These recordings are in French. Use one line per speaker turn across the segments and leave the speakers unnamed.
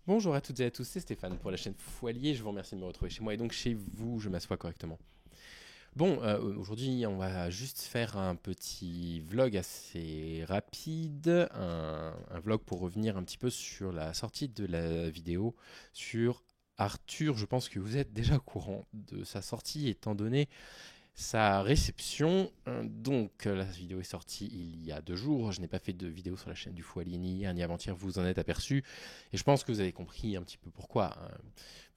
Bonjour à toutes et à tous, c'est Stéphane pour la chaîne Foilier. Je vous remercie de me retrouver chez moi et donc chez vous, je m'assois correctement. Bon, aujourd'hui, on va juste faire un petit vlog assez rapide, un vlog pour revenir un petit peu sur la sortie de la vidéo sur Arthur. Je pense que vous êtes déjà au courant de sa sortie étant donné sa réception. Donc, la vidéo est sortie il y a 2 jours. Je n'ai pas fait de vidéo sur la chaîne du Fou Allié ni hier ni avant-hier, vous en êtes aperçu. Et je pense que vous avez compris un petit peu pourquoi, hein.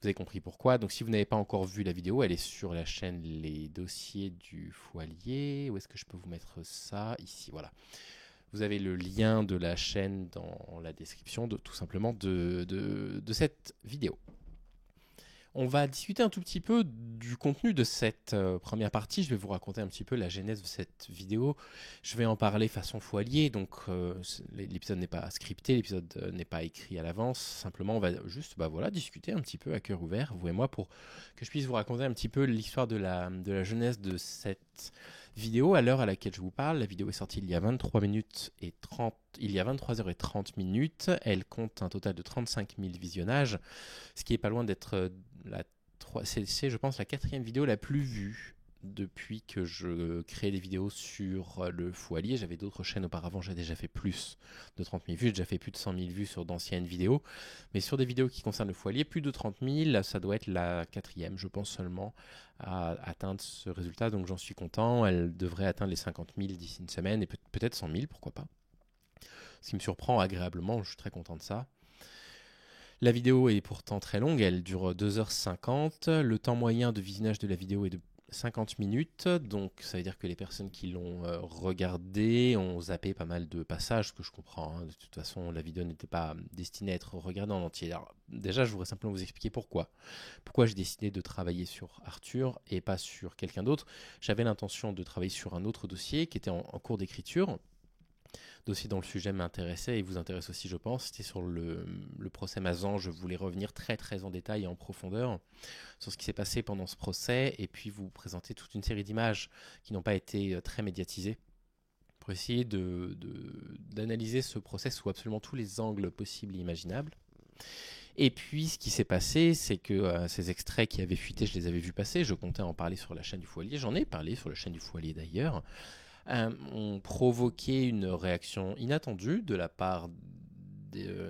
Vous avez compris pourquoi. Donc, si vous n'avez pas encore vu la vidéo, elle est sur la chaîne Les Dossiers du Fou Allié. Où est-ce que je peux vous mettre ça? Ici, voilà. Vous avez le lien de la chaîne dans la description, tout simplement, de cette vidéo. On va discuter un tout petit peu du contenu de cette première partie. Je vais vous raconter un petit peu la genèse de cette vidéo. Je vais en parler façon foilier, donc l'épisode n'est pas scripté, l'épisode n'est pas écrit à l'avance. Simplement, on va juste voilà, discuter un petit peu à cœur ouvert, vous et moi, pour que je puisse vous raconter un petit peu l'histoire de la genèse de cette vidéo. À l'heure à laquelle je vous parle, la vidéo est sortie il y a 23 minutes et 30, il y a 23h30 minutes. Elle compte un total de 35 000 visionnages, ce qui est pas loin d'être c'est, je pense, la quatrième vidéo la plus vue depuis que je crée des vidéos sur le Fou Allié. J'avais d'autres chaînes auparavant, j'ai déjà fait plus de 30 000 vues, j'ai déjà fait plus de 100 000 vues sur d'anciennes vidéos. Mais sur des vidéos qui concernent le Fou Allié, plus de 30 000, ça doit être la quatrième, je pense seulement, à atteindre ce résultat. Donc j'en suis content, elle devrait atteindre les 50 000 d'ici une semaine et peut-être 100 000, pourquoi pas. Ce qui me surprend agréablement, je suis très content de ça. La vidéo est pourtant très longue, elle dure 2h50. Le temps moyen de visionnage de la vidéo est de 50 minutes, donc ça veut dire que les personnes qui l'ont regardée ont zappé pas mal de passages, ce que je comprends, hein. De toute façon, la vidéo n'était pas destinée à être regardée en entier. Alors, déjà, je voudrais simplement vous expliquer pourquoi. Pourquoi j'ai décidé de travailler sur Arthur et pas sur quelqu'un d'autre. J'avais l'intention de travailler sur un autre dossier qui était en cours d'écriture, dossier dont le sujet m'intéressait et vous intéresse aussi, je pense. C'était sur le procès Mazan. Je voulais revenir très très en détail et en profondeur sur ce qui s'est passé pendant ce procès et puis vous présenter toute une série d'images qui n'ont pas été très médiatisées pour essayer d'analyser ce procès sous absolument tous les angles possibles et imaginables. Et puis, ce qui s'est passé, c'est que ces extraits qui avaient fuité, je les avais vus passer. Je comptais en parler sur la chaîne du Fou Allié. J'en ai parlé sur la chaîne du Fou Allié d'ailleurs. Ont provoqué une réaction inattendue de la part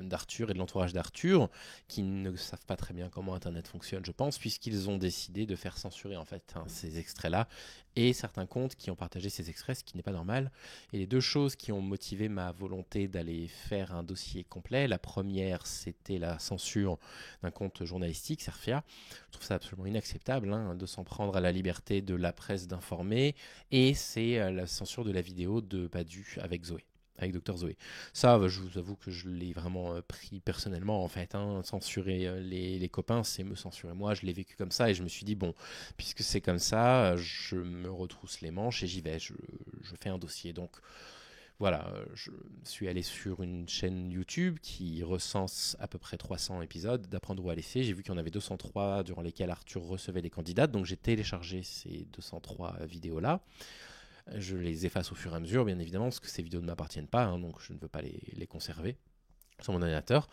d'Arthur et de l'entourage d'Arthur, qui ne savent pas très bien comment Internet fonctionne, je pense, puisqu'ils ont décidé de faire censurer en fait ces extraits-là et certains comptes qui ont partagé ces extraits, ce qui n'est pas normal. Et les deux choses qui ont motivé ma volonté d'aller faire un dossier complet, la première, c'était la censure d'un compte journalistique, Serfia. Je trouve ça absolument inacceptable, hein, de s'en prendre à la liberté de la presse d'informer, et c'est la censure de la vidéo de Badu avec Zoé, avec Dr Zoé. Ça, je vous avoue que je l'ai vraiment pris personnellement, en fait, hein. Censurer les copains, c'est me censurer moi. Je l'ai vécu comme ça et je me suis dit, bon, puisque c'est comme ça, je me retrousse les manches et j'y vais. Je fais un dossier. Donc voilà, je suis allé sur une chaîne YouTube qui recense à peu près 300 épisodes d'Apprendre ou à laisser. J'ai vu qu'il y en avait 203 durant lesquels Arthur recevait des candidates, donc j'ai téléchargé ces 203 vidéos-là. Je les efface au fur et à mesure, bien évidemment, parce que ces vidéos ne m'appartiennent pas, hein, donc je ne veux pas les conserver sur mon ordinateur.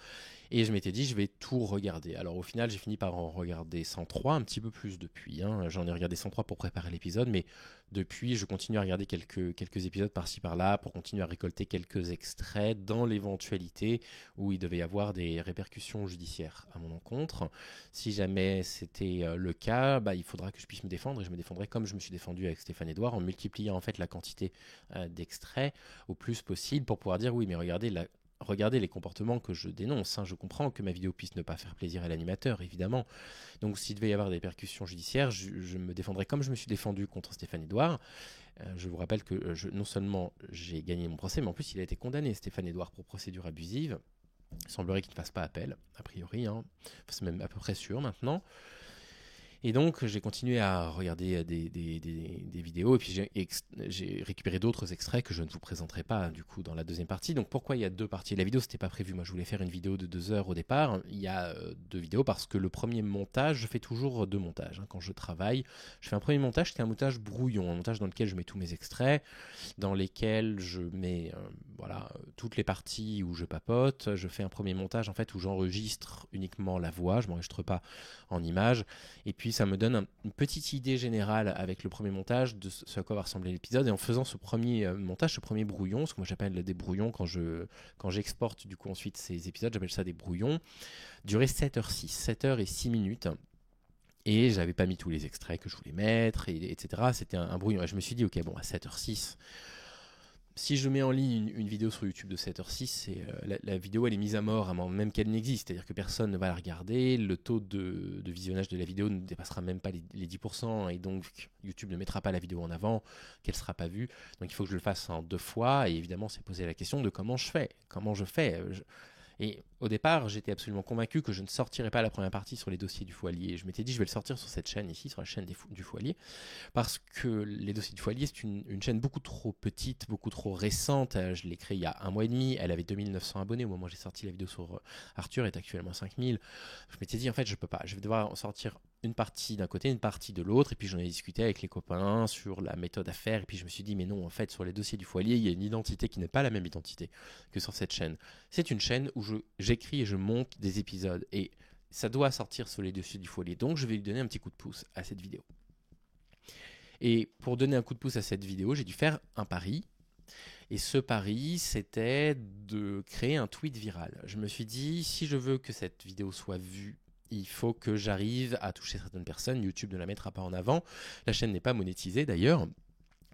Et je m'étais dit, je vais tout regarder. Alors au final, j'ai fini par en regarder 103, un petit peu plus depuis, hein. J'en ai regardé 103 pour préparer l'épisode, mais depuis, je continue à regarder quelques épisodes par-ci par-là, pour continuer à récolter quelques extraits dans l'éventualité où il devait y avoir des répercussions judiciaires à mon encontre. Si jamais c'était le cas, bah, il faudra que je puisse me défendre, et je me défendrai comme je me suis défendu avec Stéphane Edouard, en multipliant en fait la quantité d'extraits au plus possible pour pouvoir dire, oui, mais regardez les comportements que je dénonce, hein. Je comprends que ma vidéo puisse ne pas faire plaisir à l'animateur, évidemment. Donc s'il devait y avoir des répercussions judiciaires, je me défendrai comme je me suis défendu contre Stéphane Edouard. Je vous rappelle que non seulement j'ai gagné mon procès, mais en plus il a été condamné, Stéphane Edouard, pour procédure abusive. Il semblerait qu'il ne fasse pas appel, a priori, hein. C'est même à peu près sûr maintenant. Et donc, j'ai continué à regarder des vidéos et puis j'ai récupéré d'autres extraits que je ne vous présenterai pas du coup dans la deuxième partie. Donc, pourquoi il y a deux parties? La vidéo, c'était pas prévu. Moi, je voulais faire une vidéo de 2 heures au départ. Il y a deux vidéos parce que le premier montage, je fais toujours deux montages. Quand je travaille, je fais un premier montage qui est un montage brouillon, un montage dans lequel je mets tous mes extraits, dans lesquels je mets toutes les parties où je papote. Je fais un premier montage en fait où j'enregistre uniquement la voix, je m'enregistre pas en images. Et puis ça me donne une petite idée générale avec le premier montage de ce à quoi va ressembler l'épisode. Et en faisant ce premier montage, ce premier brouillon, ce que moi j'appelle des brouillons quand j'exporte du coup ensuite ces épisodes, j'appelle ça des brouillons, durait 7h06, 7h06. Et j'avais pas mis tous les extraits que je voulais mettre, etc. C'était un brouillon. Et je me suis dit, ok, bon, à 7h06, si je mets en ligne une vidéo sur YouTube de 7h06, la vidéo elle est mise à mort avant même qu'elle n'existe, c'est-à-dire que personne ne va la regarder, le taux de visionnage de la vidéo ne dépassera même pas les 10%, et donc YouTube ne mettra pas la vidéo en avant, qu'elle ne sera pas vue. Donc il faut que je le fasse en 2 fois, et évidemment c'est poser la question de comment je fais. Et au départ, j'étais absolument convaincu que je ne sortirais pas la première partie sur les dossiers du Foilier. Je m'étais dit, je vais le sortir sur cette chaîne ici, sur la chaîne du Foilier, parce que les dossiers du Foilier, c'est une chaîne beaucoup trop petite, beaucoup trop récente. Je l'ai créée il y a 1 mois et demi. Elle avait 2900 abonnés au moment où j'ai sorti la vidéo sur Arthur, est actuellement 5000. Je m'étais dit, en fait, je peux pas. Je vais devoir en sortir une partie d'un côté, une partie de l'autre. Et puis j'en ai discuté avec les copains sur la méthode à faire. Et puis je me suis dit, mais non, en fait, sur les dossiers du Foilier, il y a une identité qui n'est pas la même identité que sur cette chaîne. C'est une chaîne où j'écris et je monte des épisodes. Et ça doit sortir sur les dossiers du Foilier. Donc je vais lui donner un petit coup de pouce à cette vidéo. Et pour donner un coup de pouce à cette vidéo, j'ai dû faire un pari. Et ce pari, c'était de créer un tweet viral. Je me suis dit, si je veux que cette vidéo soit vue, il faut que j'arrive à toucher certaines personnes. YouTube ne la mettra pas en avant. La chaîne n'est pas monétisée d'ailleurs.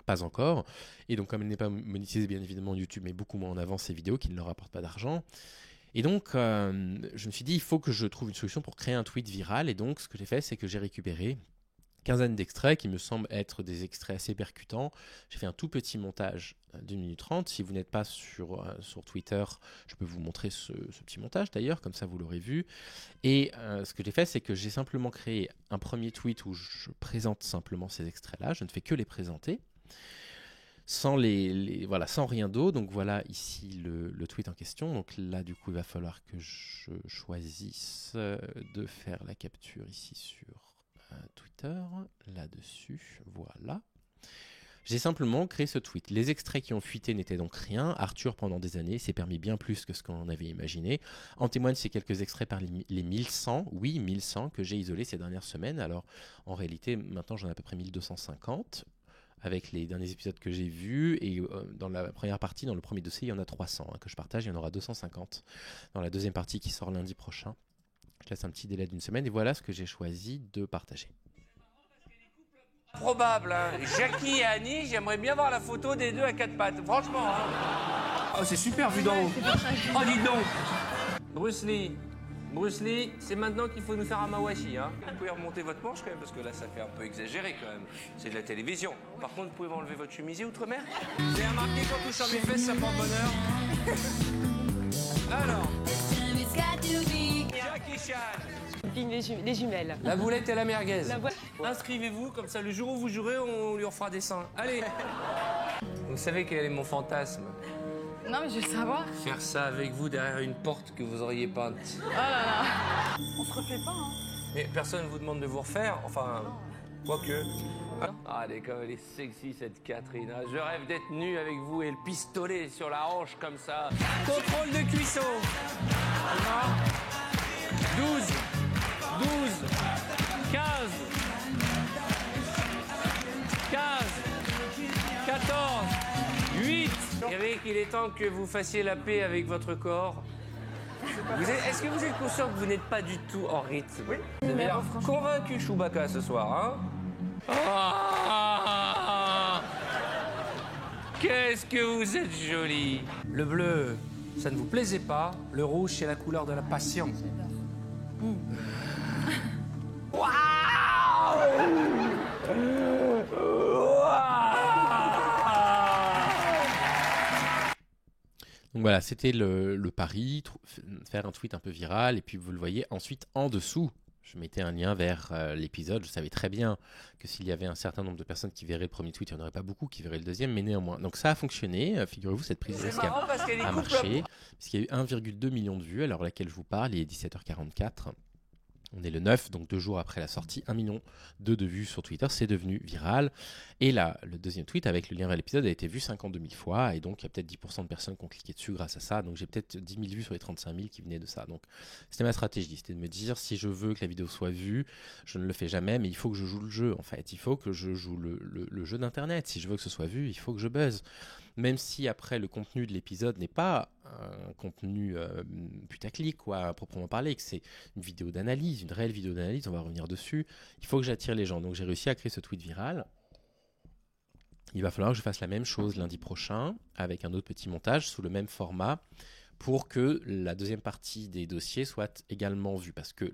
Pas encore. Et donc, comme elle n'est pas monétisée, bien évidemment, YouTube met beaucoup moins en avant ces vidéos qui ne leur rapportent pas d'argent. Et donc, je me suis dit, il faut que je trouve une solution pour créer un tweet viral. Et donc, ce que j'ai fait, c'est que j'ai récupéré quinzaine d'extraits qui me semblent être des extraits assez percutants. J'ai fait un tout petit montage d'1 minute 30. Si vous n'êtes pas sur Twitter, je peux vous montrer ce petit montage d'ailleurs, comme ça vous l'aurez vu. Et ce que j'ai fait, c'est que j'ai simplement créé un premier tweet où je présente simplement ces extraits-là. Je ne fais que les présenter. Sans sans rien d'autre. Donc voilà ici le tweet en question. Donc là, du coup, il va falloir que je choisisse de faire la capture ici sur Twitter, là-dessus, voilà. J'ai simplement créé ce tweet. Les extraits qui ont fuité n'étaient donc rien. Arthur, pendant des années, s'est permis bien plus que ce qu'on avait imaginé. En témoignent ces quelques extraits par les 1100, oui, 1100 que j'ai isolés ces dernières semaines. Alors, en réalité, maintenant, j'en ai à peu près 1250 avec les derniers épisodes que j'ai vus. Et dans la première partie, dans le premier dossier, il y en a 300 que je partage. Il y en aura 250 dans la deuxième partie qui sort lundi prochain. Je laisse un petit délai d'1 semaine et voilà ce que j'ai choisi de partager.
Probable, hein. Jackie et Annie, j'aimerais bien voir la photo des deux à 4 pattes, franchement. Hein. Oh, c'est super vu d'en haut. Oh, dis donc. Bruce Lee, c'est maintenant qu'il faut nous faire un mawashi. Hein. Vous pouvez remonter votre manche quand même, parce que là, ça fait un peu exagéré quand même. C'est de la télévision. Par contre, vous pouvez m'enlever votre chemisier outre-mer. Vous avez remarqué qu'en touchant mes fesses, ça porte bonheur. Alors. Jackie Chan.
Les jumelles.
La boulette et la merguez. Inscrivez-vous, comme ça le jour où vous jouerez, on lui refera des seins. Allez. Vous savez quel est mon fantasme?
Non mais je veux savoir.
Faire ça avec vous derrière une porte que vous auriez peinte.
Oh là là. On se refait pas, hein.
Mais personne ne vous demande de vous refaire, enfin, quoique. Ah, elle est comme elle est sexy cette Catherine. Je rêve d'être nu avec vous et le pistolet sur la hanche comme ça. Contrôle de cuisson. 12, 15, 14, 8. Vous savez qu'il est temps que vous fassiez la paix avec votre corps. Est-ce que vous êtes conscient que vous n'êtes pas du tout en rythme? Oui. Vous avez l'air convaincu Chewbacca ce soir, hein? Ah, qu'est-ce que vous êtes jolie. Le bleu, ça ne vous plaisait pas. Le rouge, c'est la couleur de la passion.
Donc voilà, c'était le pari, faire un tweet un peu viral, et puis vous le voyez ensuite en dessous Je mettais un lien vers l'épisode. Je savais très bien que s'il y avait un certain nombre de personnes qui verraient le premier tweet, il n'y en aurait pas beaucoup qui verraient le deuxième, mais néanmoins. Donc ça a fonctionné. Figurez-vous, cette prise de risque a marché, puisqu'il y a eu 1,2 million de vues à l'heure à laquelle je vous parle. Il est 17h44. On est le 9, donc 2 jours après la sortie, 1,2 million de vues sur Twitter, c'est devenu viral. Et là, le deuxième tweet avec le lien vers l'épisode a été vu 52 000 fois, et donc il y a peut-être 10% de personnes qui ont cliqué dessus grâce à ça. Donc j'ai peut-être 10 000 vues sur les 35 000 qui venaient de ça. Donc c'était ma stratégie, c'était de me dire, si je veux que la vidéo soit vue, je ne le fais jamais, mais il faut que je joue le jeu en fait. Il faut que je joue le jeu d'internet. Si je veux que ce soit vu, il faut que je buzz. Même si après le contenu de l'épisode n'est pas un contenu putaclic, quoi, à proprement parler, que c'est une vidéo d'analyse, une réelle vidéo d'analyse, on va revenir dessus, il faut que j'attire les gens. Donc j'ai réussi à créer ce tweet viral. Il va falloir que je fasse la même chose lundi prochain, avec un autre petit montage sous le même format, pour que la deuxième partie des dossiers soit également vue. Parce que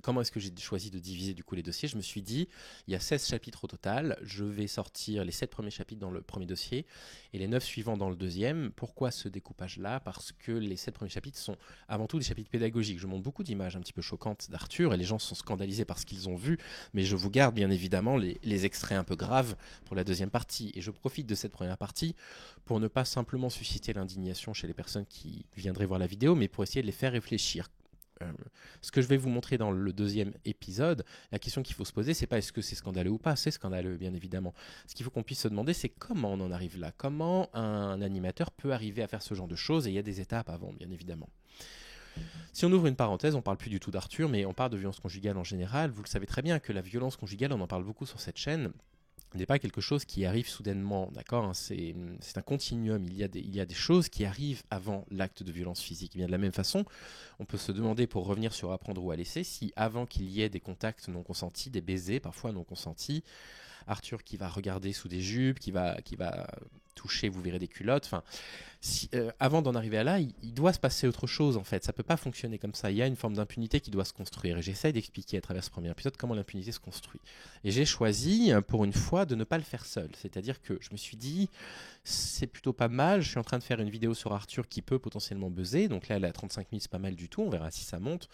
comment est-ce que j'ai choisi de diviser du coup les dossiers ? Je me suis dit, il y a 16 chapitres au total, je vais sortir les 7 premiers chapitres dans le premier dossier et les 9 suivants dans le deuxième. Pourquoi ce découpage-là ? Parce que les 7 premiers chapitres sont avant tout des chapitres pédagogiques. Je montre beaucoup d'images un petit peu choquantes d'Arthur et les gens sont scandalisés par ce qu'ils ont vu, mais je vous garde bien évidemment les extraits un peu graves pour la deuxième partie. Et je profite de cette première partie pour ne pas simplement susciter l'indignation chez les personnes qui viendraient voir la vidéo, mais pour essayer de les faire réfléchir. Ce que je vais vous montrer dans le deuxième épisode, la question qu'il faut se poser, c'est pas est-ce que c'est scandaleux ou pas, c'est scandaleux bien évidemment. Ce qu'il faut qu'on puisse se demander, c'est comment on en arrive là, comment un animateur peut arriver à faire ce genre de choses, et il y a des étapes avant bien évidemment. Si on ouvre une parenthèse, on parle plus du tout d'Arthur, mais on parle de violence conjugale en général. Vous le savez très bien que la violence conjugale, on en parle beaucoup sur cette chaîne, n'est pas quelque chose qui arrive soudainement, d'accord, hein, c'est un continuum, il y a des choses qui arrivent avant l'acte de violence physique. Et bien de la même façon, on peut se demander, pour revenir sur apprendre ou à laisser, si avant qu'il y ait des contacts non consentis, des baisers parfois non consentis, Arthur qui va regarder sous des jupes, qui va toucher, vous verrez des culottes, enfin, avant d'en arriver à là, il doit se passer autre chose en fait, ça peut pas fonctionner comme ça, il y a une forme d'impunité qui doit se construire, et j'essaie d'expliquer à travers ce premier épisode comment l'impunité se construit. Et j'ai choisi, pour une fois, de ne pas le faire seul, c'est-à-dire que je me suis dit, c'est plutôt pas mal, je suis en train de faire une vidéo sur Arthur qui peut potentiellement buzzer, donc là elle est à 35 000, c'est pas mal du tout, on verra si ça monte,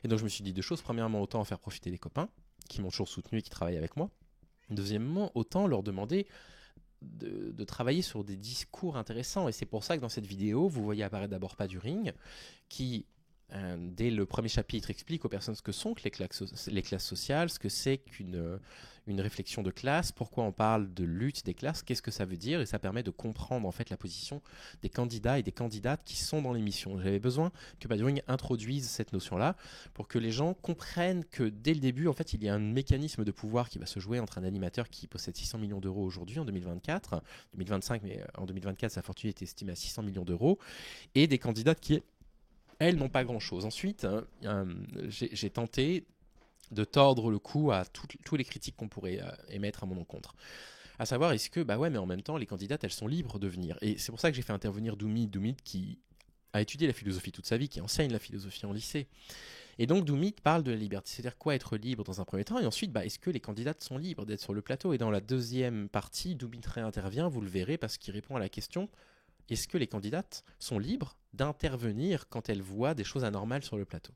et donc je me suis dit deux choses, premièrement, autant en faire profiter des copains, qui m'ont toujours soutenu et qui travaillent avec moi. Deuxièmement, autant leur demander de travailler sur des discours intéressants. Et c'est pour ça que dans cette vidéo, vous voyez apparaître d'abord Paduring, qui, dès le premier chapitre, explique aux personnes ce que sont les classes sociales, ce que c'est qu'une réflexion de classe, pourquoi on parle de lutte des classes, qu'est-ce que ça veut dire, et ça permet de comprendre en fait la position des candidats et des candidates qui sont dans l'émission. J'avais besoin que Paduring introduise cette notion-là pour que les gens comprennent que dès le début, en fait, il y a un mécanisme de pouvoir qui va se jouer entre un animateur qui possède 600 millions d'euros aujourd'hui en 2024, 2025, mais en 2024, sa fortune est estimée à 600 millions d'euros, et des candidates qui, elles, n'ont pas grand-chose. Ensuite, j'ai tenté de tordre le cou à tous les critiques qu'on pourrait émettre à mon encontre. À savoir, est-ce que, bah ouais, mais en même temps, les candidates, elles sont libres de venir. Et c'est pour ça que j'ai fait intervenir Doumit qui a étudié la philosophie toute sa vie, qui enseigne la philosophie en lycée. Et donc Doumit parle de la liberté, c'est-à-dire quoi être libre dans un premier temps, et ensuite, est-ce que les candidates sont libres d'être sur le plateau ? Et dans la deuxième partie, Doumit réintervient, vous le verrez, parce qu'il répond à la question, est-ce que les candidates sont libres d'intervenir quand elles voient des choses anormales sur le plateau ?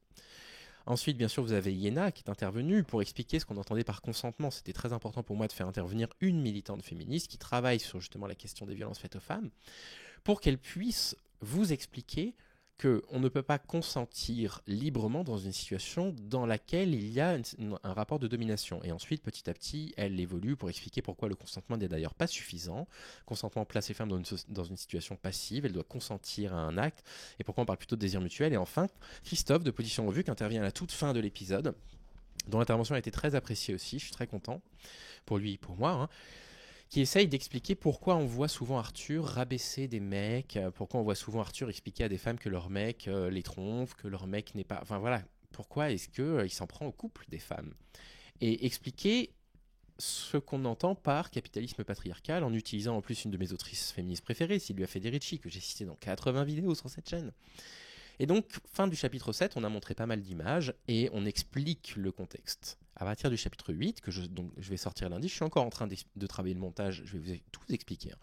Ensuite, bien sûr, vous avez Iéna qui est intervenue pour expliquer ce qu'on entendait par consentement. C'était très important pour moi de faire intervenir une militante féministe qui travaille sur justement la question des violences faites aux femmes, pour qu'elle puisse vous expliquer qu'on ne peut pas consentir librement dans une situation dans laquelle il y a un rapport de domination. Et ensuite, petit à petit, elle évolue pour expliquer pourquoi le consentement n'est d'ailleurs pas suffisant. Le consentement place les femmes dans une situation passive, elle doit consentir à un acte, et pourquoi on parle plutôt de désir mutuel. Et enfin, Christophe, de Position Revue, qui intervient à la toute fin de l'épisode, dont l'intervention a été très appréciée aussi, je suis très content, pour lui et pour moi, hein, qui essaye d'expliquer pourquoi on voit souvent Arthur rabaisser des mecs, pourquoi on voit souvent Arthur expliquer à des femmes que leur mec les trompe, que leur mec n'est pas... Enfin voilà, pourquoi est-ce qu'il s'en prend au couple des femmes ? Et expliquer ce qu'on entend par capitalisme patriarcal, en utilisant en plus une de mes autrices féministes préférées, Silvia Federici, que j'ai citée dans 80 vidéos sur cette chaîne. Et donc, fin du chapitre 7, on a montré pas mal d'images et on explique le contexte. À partir du chapitre 8, donc, je vais sortir lundi, je suis encore en train de travailler le montage, je vais tout vous expliquer. Hein.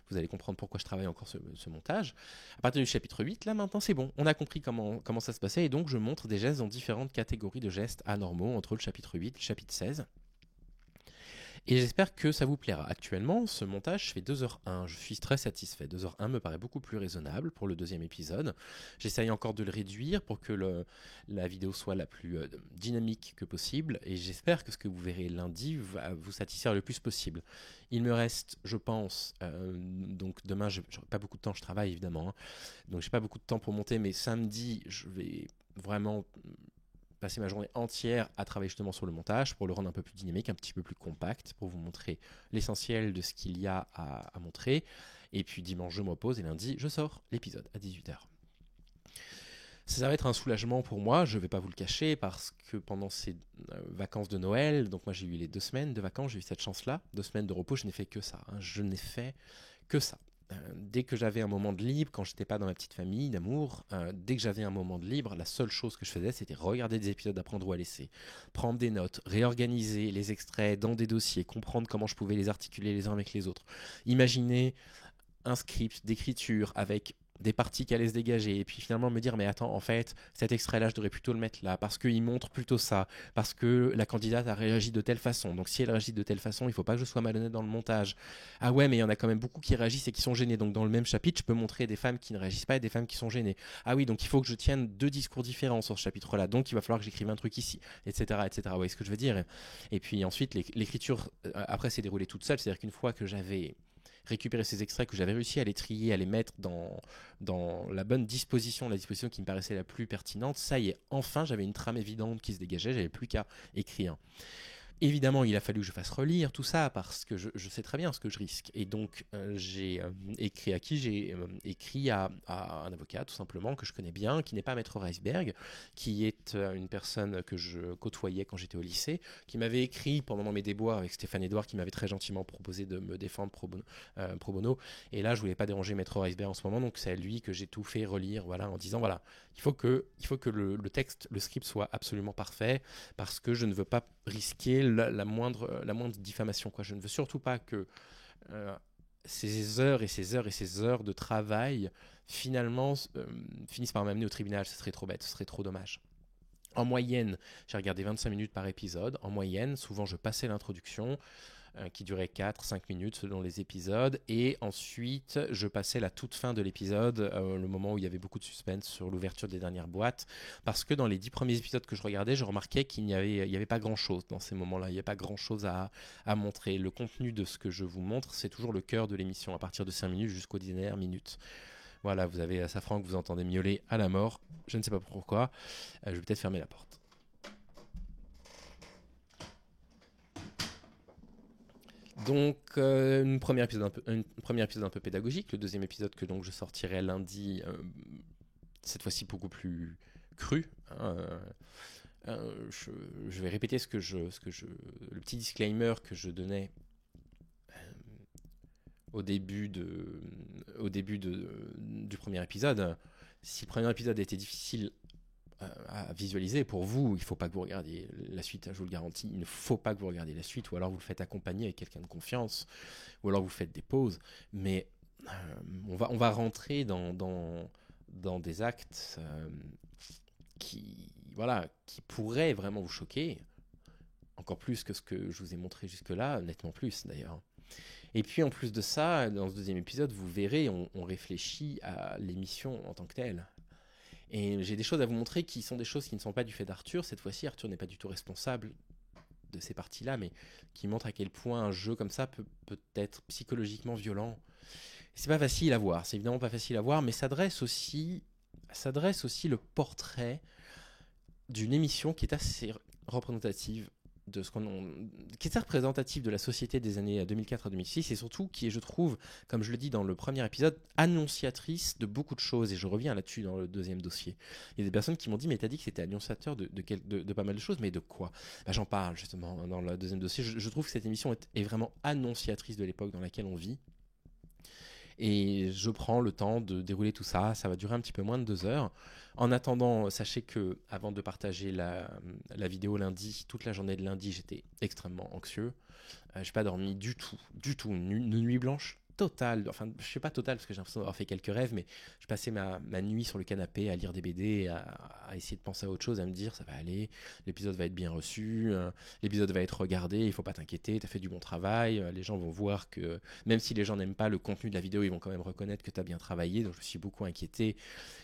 Vous allez comprendre pourquoi je travaille encore ce montage. À partir du chapitre 8, là maintenant c'est bon, on a compris comment ça se passait et donc je montre des gestes dans différentes catégories de gestes anormaux entre le chapitre 8 et le chapitre 16. Et j'espère que ça vous plaira. Actuellement, ce montage fait 2h01. Je suis très satisfait. 2h01 me paraît beaucoup plus raisonnable pour le deuxième épisode. J'essaye encore de le réduire pour que la vidéo soit la plus dynamique que possible. Et j'espère que ce que vous verrez lundi va vous satisfaire le plus possible. Il me reste, je pense, donc demain, je n'aurai pas beaucoup de temps, je travaille évidemment. Hein, donc je n'ai pas beaucoup de temps pour monter, mais samedi, je vais vraiment passer ma journée entière à travailler justement sur le montage pour le rendre un peu plus dynamique, un petit peu plus compact, pour vous montrer l'essentiel de ce qu'il y a à montrer. Et puis dimanche, je me repose et lundi, je sors l'épisode à 18h. Ça va être un soulagement pour moi, je ne vais pas vous le cacher, parce que pendant ces vacances de Noël, donc moi j'ai eu les 2 semaines de vacances, j'ai eu cette chance-là, 2 semaines de repos, je n'ai fait que ça. Hein, je n'ai fait que ça. Dès que j'avais un moment de libre, quand j'étais pas dans ma petite famille d'amour, dès que j'avais un moment de libre, la seule chose que je faisais, c'était regarder des épisodes d'Apprendre ou à laisser, prendre des notes, réorganiser les extraits dans des dossiers, comprendre comment je pouvais les articuler les uns avec les autres, imaginer un script d'écriture avec des parties qui allaient se dégager et puis finalement me dire mais attends, en fait cet extrait là je devrais plutôt le mettre là parce qu'il montre plutôt ça, parce que la candidate a réagi de telle façon, donc si elle réagit de telle façon il faut pas que je sois malhonnête dans le montage. Ah ouais, mais il y en a quand même beaucoup qui réagissent et qui sont gênés, donc dans le même chapitre je peux montrer des femmes qui ne réagissent pas et des femmes qui sont gênées. Ah oui, donc il faut que je tienne 2 discours différents sur ce chapitre là, donc il va falloir que j'écrive un truc ici, etc., etc. Vous voyez ce que je veux dire. Et puis ensuite l'écriture après s'est déroulée toute seule, c'est à dire qu'une fois que j'avais récupérer ces extraits, que j'avais réussi à les trier, à les mettre dans la bonne disposition, la disposition qui me paraissait la plus pertinente, ça y est, enfin j'avais une trame évidente qui se dégageait, j'avais plus qu'à écrire. Évidemment, il a fallu que je fasse relire tout ça parce que je sais très bien ce que je risque. Et donc, j'ai écrit à qui? J'ai écrit à un avocat, tout simplement, que je connais bien, qui n'est pas Maître Reisberg, qui est une personne que je côtoyais quand j'étais au lycée, qui m'avait écrit pendant mes déboires avec Stéphane Edouard, qui m'avait très gentiment proposé de me défendre pro bono. Et là, je voulais pas déranger Maître Reisberg en ce moment, donc c'est à lui que j'ai tout fait relire, voilà, en disant, voilà, il faut que le texte, le script soit absolument parfait, parce que je ne veux pas risquer la moindre diffamation, quoi. Je ne veux surtout pas que ces heures et ces heures et ces heures de travail finalement finissent par m'amener au tribunal. Ce serait trop bête, ce serait trop dommage. En moyenne, j'ai regardé 25 minutes par épisode. En moyenne, souvent je passais l'introduction qui durait 4-5 minutes selon les épisodes, et ensuite je passais la toute fin de l'épisode, le moment où il y avait beaucoup de suspense sur l'ouverture des dernières boîtes, parce que dans les 10 premiers épisodes que je regardais, je remarquais qu'il n'y avait pas grand chose dans ces moments-là, il n'y avait pas grand chose à montrer. Le contenu de ce que je vous montre, c'est toujours le cœur de l'émission, à partir de 5 minutes jusqu'aux dernières minutes. Voilà, vous avez Safran que vous entendez miauler à la mort, je ne sais pas pourquoi, je vais peut-être fermer la porte. Donc, un premier épisode un peu pédagogique, le deuxième épisode que donc je sortirai lundi, cette fois-ci beaucoup plus cru. Hein, je vais répéter le petit disclaimer que je donnais au début du premier épisode. Si le premier épisode était difficile à visualiser pour vous, il ne faut pas que vous regardiez la suite, je vous le garantis, il ne faut pas que vous regardiez la suite, ou alors vous le faites accompagner avec quelqu'un de confiance, ou alors vous faites des pauses, mais on va rentrer dans des actes qui pourraient vraiment vous choquer, encore plus que ce que je vous ai montré jusque-là, nettement plus d'ailleurs. Et puis en plus de ça, dans ce deuxième épisode, vous verrez, on réfléchit à l'émission en tant que telle. Et j'ai des choses à vous montrer qui sont des choses qui ne sont pas du fait d'Arthur. Cette fois-ci, Arthur n'est pas du tout responsable de ces parties-là, mais qui montrent à quel point un jeu comme ça peut être psychologiquement violent. C'est pas facile à voir, c'est évidemment pas facile à voir, mais ça dresse aussi le portrait d'une émission qui est assez représentative qui est représentative de la société des années 2004 à 2006, et surtout qui est, je trouve, comme je le dis dans le premier épisode, annonciatrice de beaucoup de choses, et je reviens là-dessus dans le deuxième dossier. Il y a des personnes qui m'ont dit, mais t'as dit que c'était annonciateur de pas mal de choses, mais de quoi? J'en parle justement dans le deuxième dossier. Je trouve que cette émission est vraiment annonciatrice de l'époque dans laquelle on vit. Et je prends le temps de dérouler tout ça. Ça va durer un petit peu moins de 2 heures. En attendant, sachez que avant de partager la vidéo lundi, toute la journée de lundi, j'étais extrêmement anxieux. Je n'ai pas dormi du tout. Une nuit blanche totale. Enfin, je ne sais pas totale parce que j'ai l'impression d'avoir fait quelques rêves, mais je passais ma nuit sur le canapé à lire des BD, à essayer de penser à autre chose, à me dire ça va aller, l'épisode va être bien reçu, l'épisode va être regardé, il ne faut pas t'inquiéter, tu as fait du bon travail, les gens vont voir que, même si les gens n'aiment pas le contenu de la vidéo, ils vont quand même reconnaître que tu as bien travaillé, donc je me suis beaucoup inquiété.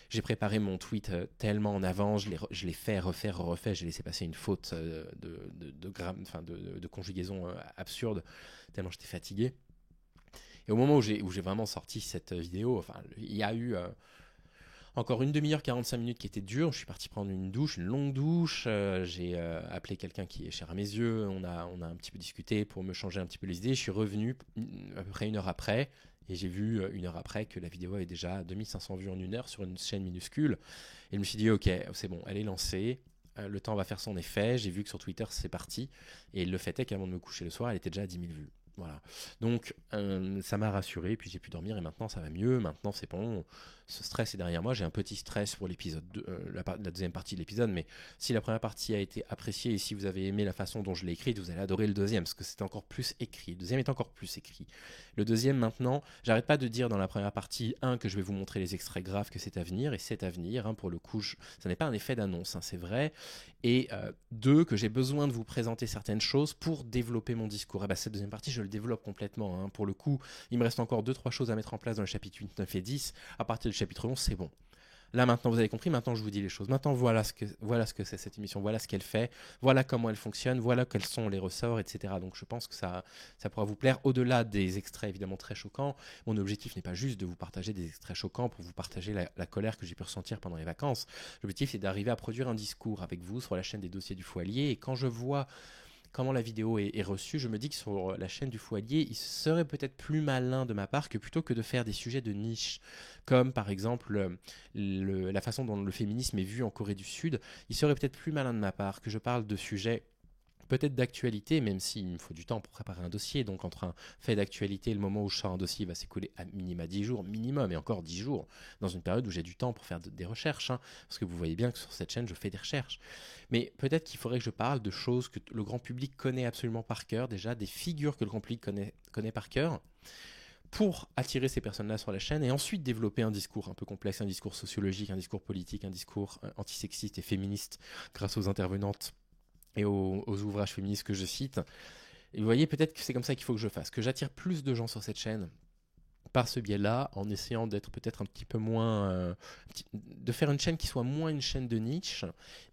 J'ai préparé mon tweet tellement en avance, je l'ai fait, refait, j'ai laissé passer une faute de conjugaison absurde, tellement j'étais fatigué. Et au moment où j'ai vraiment sorti cette vidéo, enfin, il y a eu encore une demi-heure, 45 minutes qui étaient dures. Je suis parti prendre une longue douche. J'ai appelé quelqu'un qui est cher à mes yeux. On a un petit peu discuté pour me changer un petit peu les idées. Je suis revenu à peu près 1 heure après. Et j'ai vu 1 heure après que la vidéo avait déjà 2500 vues en 1 heure sur une chaîne minuscule. Et je me suis dit, ok, c'est bon, elle est lancée. Le temps va faire son effet. J'ai vu que sur Twitter, c'est parti. Et le fait est qu'avant de me coucher le soir, elle était déjà à 10 000 vues. Voilà. Donc, ça m'a rassuré. Puis j'ai pu dormir et maintenant, ça va mieux. Maintenant, c'est bon. Ce stress est derrière moi. J'ai un petit stress pour l'épisode la deuxième partie de l'épisode. Mais si la première partie a été appréciée et si vous avez aimé la façon dont je l'ai écrite, vous allez adorer le deuxième parce que c'est encore plus écrit. Le deuxième est encore plus écrit. Le deuxième, maintenant, j'arrête pas de dire dans la première partie, que je vais vous montrer les extraits graves, que c'est à venir. Et c'est à venir. Pour le coup, ça n'est pas un effet d'annonce. C'est vrai. Et 2, que j'ai besoin de vous présenter certaines choses pour développer mon discours. Et cette deuxième partie, je le développe complètement. Pour le coup, il me reste encore 2-3 choses à mettre en place dans le chapitre 8, 9 et 10. À partir du chapitre 11, c'est bon. Là, maintenant, vous avez compris. Maintenant, je vous dis les choses. Maintenant, voilà ce que c'est cette émission. Voilà ce qu'elle fait. Voilà comment elle fonctionne. Voilà quels sont les ressorts, etc. Donc, je pense que ça pourra vous plaire. Au-delà des extraits, évidemment, très choquants, mon objectif n'est pas juste de vous partager des extraits choquants pour vous partager la colère que j'ai pu ressentir pendant les vacances. L'objectif, c'est d'arriver à produire un discours avec vous sur la chaîne des dossiers du Fou-Allier. Et quand je vois comment la vidéo est reçue, je me dis que sur la chaîne du Fou-Allier, il serait peut-être plus malin de ma part que plutôt que de faire des sujets de niche, comme par exemple la façon dont le féminisme est vu en Corée du Sud, il serait peut-être plus malin de ma part que je parle de sujets peut-être d'actualité, même s'il me faut du temps pour préparer un dossier. Donc, entre un fait d'actualité et le moment où je sors un dossier, il va s'écouler à minima 10 jours, minimum, et encore 10 jours, dans une période où j'ai du temps pour faire des recherches. Parce que vous voyez bien que sur cette chaîne, je fais des recherches. Mais peut-être qu'il faudrait que je parle de choses que le grand public connaît absolument par cœur, déjà, des figures que le grand public connaît par cœur, pour attirer ces personnes-là sur la chaîne et ensuite développer un discours un peu complexe, un discours sociologique, un discours politique, un discours antisexiste et féministe grâce aux intervenantes et aux ouvrages féministes que je cite. Et vous voyez, peut-être que c'est comme ça qu'il faut que je fasse, que j'attire plus de gens sur cette chaîne par ce biais-là, en essayant d'être peut-être un petit peu moins... de faire une chaîne qui soit moins une chaîne de niche,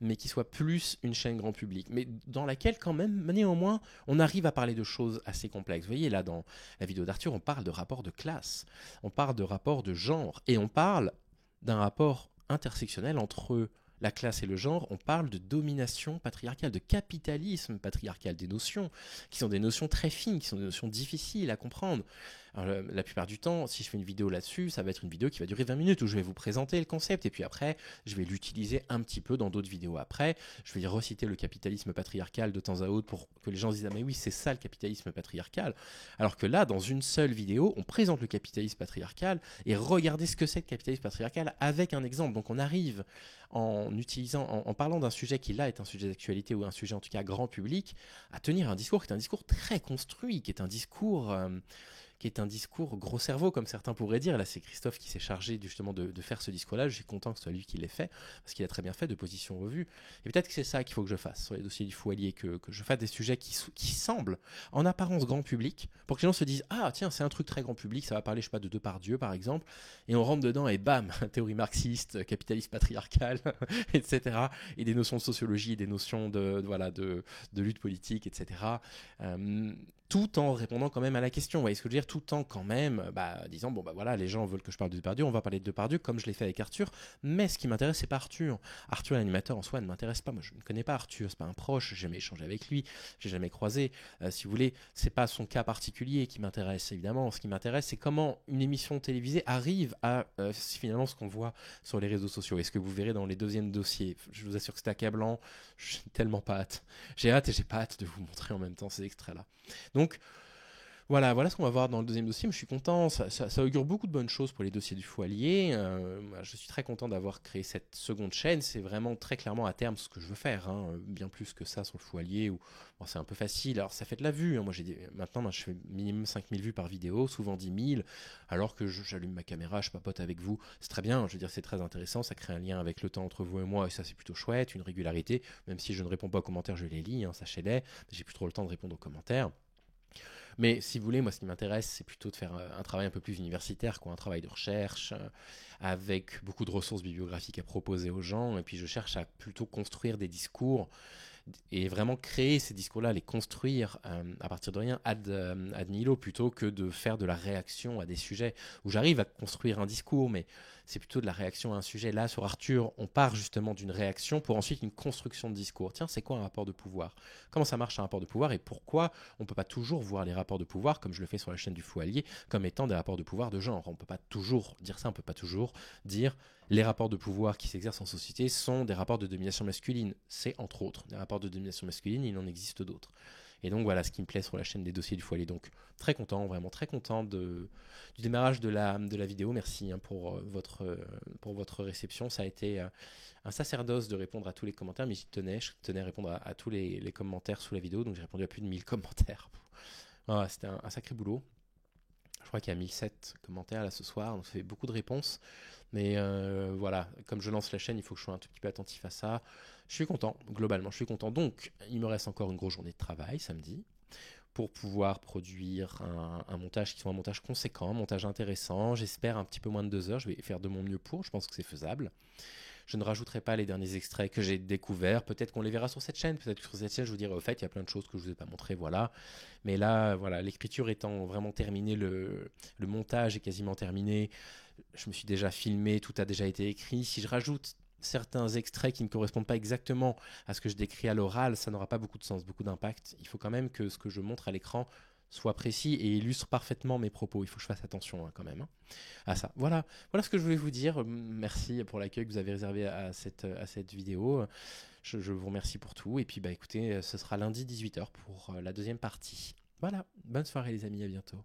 mais qui soit plus une chaîne grand public, mais dans laquelle quand même, néanmoins, on arrive à parler de choses assez complexes. Vous voyez, là, dans la vidéo d'Arthur, on parle de rapport de classe, on parle de rapport de genre, et on parle d'un rapport intersectionnel entre la classe et le genre, on parle de domination patriarcale, de capitalisme patriarcal, des notions qui sont des notions très fines, qui sont des notions difficiles à comprendre. Alors, la plupart du temps, si je fais une vidéo là-dessus, ça va être une vidéo qui va durer 20 minutes où je vais vous présenter le concept et puis après, je vais l'utiliser un petit peu dans d'autres vidéos après. Je vais reciter le capitalisme patriarcal de temps à autre pour que les gens se disent « Ah mais oui, c'est ça le capitalisme patriarcal ». Alors que là, dans une seule vidéo, on présente le capitalisme patriarcal et regardez ce que c'est le capitalisme patriarcal avec un exemple. Donc on arrive en parlant d'un sujet qui là est un sujet d'actualité ou un sujet en tout cas grand public, à tenir un discours qui est un discours très construit, qui est un discours gros cerveau, comme certains pourraient dire. Là, c'est Christophe qui s'est chargé justement de faire ce discours-là. Je suis content que ce soit lui qui l'ait fait, parce qu'il a très bien fait de position revue. Et peut-être que c'est ça qu'il faut que je fasse sur les dossiers du Fou-Allier, que je fasse des sujets qui semblent en apparence grand public, pour que les gens se disent « Ah, tiens, c'est un truc très grand public, ça va parler, je sais pas, de Depardieu, par exemple. » Et on rentre dedans et bam, théorie marxiste, capitalisme patriarcal, etc. Et des notions de sociologie, des notions de lutte politique, etc. Tout en répondant quand même à la question, vous voyez ce que je veux dire, tout en quand même disant bon voilà, les gens veulent que je parle de Depardieu, on va parler de Depardieu comme je l'ai fait avec Arthur, mais ce qui m'intéresse c'est pas Arthur, l'animateur en soi ne m'intéresse pas, moi je ne connais pas Arthur, c'est pas un proche, j'ai jamais échangé avec lui, j'ai jamais croisé, si vous voulez, c'est pas son cas particulier qui m'intéresse évidemment, ce qui m'intéresse c'est comment une émission télévisée arrive à finalement ce qu'on voit sur les réseaux sociaux, et ce que vous verrez dans les deuxièmes dossiers, je vous assure que c'est accablant, j'ai tellement pas hâte, j'ai hâte et j'ai pas hâte de vous montrer en même temps ces extraits là. Donc Voilà ce qu'on va voir dans le deuxième dossier. Mais je suis content, ça augure beaucoup de bonnes choses pour les dossiers du Foilier. Je suis très content d'avoir créé cette seconde chaîne. C'est vraiment très clairement à terme ce que je veux faire, hein, bien plus que ça sur le Foilier. Bon, c'est un peu facile, alors ça fait de la vue. Hein. Moi, maintenant, je fais minimum 5000 vues par vidéo, souvent 10 000, alors que j'allume ma caméra, je papote avec vous. C'est très bien, je veux dire, c'est très intéressant. Ça crée un lien avec le temps entre vous et moi, et ça, c'est plutôt chouette, une régularité. Même si je ne réponds pas aux commentaires, je les lis, hein, sachez-les. J'ai plus trop le temps de répondre aux commentaires. Mais si vous voulez, moi ce qui m'intéresse, c'est plutôt de faire un travail un peu plus universitaire, un travail de recherche, avec beaucoup de ressources bibliographiques à proposer aux gens. Et puis je cherche à plutôt construire des discours et vraiment créer ces discours-là, les construire à partir de rien, ad nihilo, plutôt que de faire de la réaction à des sujets où j'arrive à construire un discours, mais c'est plutôt de la réaction à un sujet. Là, sur Arthur, on part justement d'une réaction pour ensuite une construction de discours. Tiens, c'est quoi un rapport de pouvoir? Comment ça marche un rapport de pouvoir et pourquoi on ne peut pas toujours voir les rapports de pouvoir, comme je le fais sur la chaîne du Fou Allier, comme étant des rapports de pouvoir de genre? On ne peut pas toujours dire ça, on ne peut pas toujours dire les rapports de pouvoir qui s'exercent en société sont des rapports de domination masculine. C'est entre autres des rapports de domination masculine, il en existe d'autres. Et donc voilà ce qui me plaît sur la chaîne des dossiers du Fou Allier. Donc très content, vraiment très content du démarrage de la vidéo. Merci pour votre réception. Ça a été un sacerdoce de répondre à tous les commentaires, mais je tenais à répondre à tous les commentaires sous la vidéo. Donc j'ai répondu à plus de 1000 commentaires. Voilà, c'était un sacré boulot. Je crois qu'il y a 1007 commentaires là ce soir, donc ça fait beaucoup de réponses. Mais voilà, comme je lance la chaîne, il faut que je sois un tout petit peu attentif à ça. Je suis content, globalement, je suis content. Donc, il me reste encore une grosse journée de travail samedi pour pouvoir produire un montage qui soit un montage conséquent, un montage intéressant. J'espère un petit peu moins de 2 heures, je vais faire de mon mieux pour, je pense que c'est faisable. Je ne rajouterai pas les derniers extraits que j'ai découverts. Peut-être qu'on les verra sur cette chaîne. Peut-être que sur cette chaîne, je vous dirai, au fait, il y a plein de choses que je ne vous ai pas montrées, voilà. Mais là, voilà, l'écriture étant vraiment terminée, le montage est quasiment terminé. Je me suis déjà filmé, tout a déjà été écrit. Si je rajoute certains extraits qui ne correspondent pas exactement à ce que je décris à l'oral, ça n'aura pas beaucoup de sens, beaucoup d'impact. Il faut quand même que ce que je montre à l'écran soit précis et illustre parfaitement mes propos. Il faut que je fasse attention quand même à ça. Voilà ce que je voulais vous dire. Merci pour l'accueil que vous avez réservé à cette vidéo. Je vous remercie pour tout. Et puis écoutez, ce sera lundi 18h pour la deuxième partie. Voilà, bonne soirée les amis, à bientôt.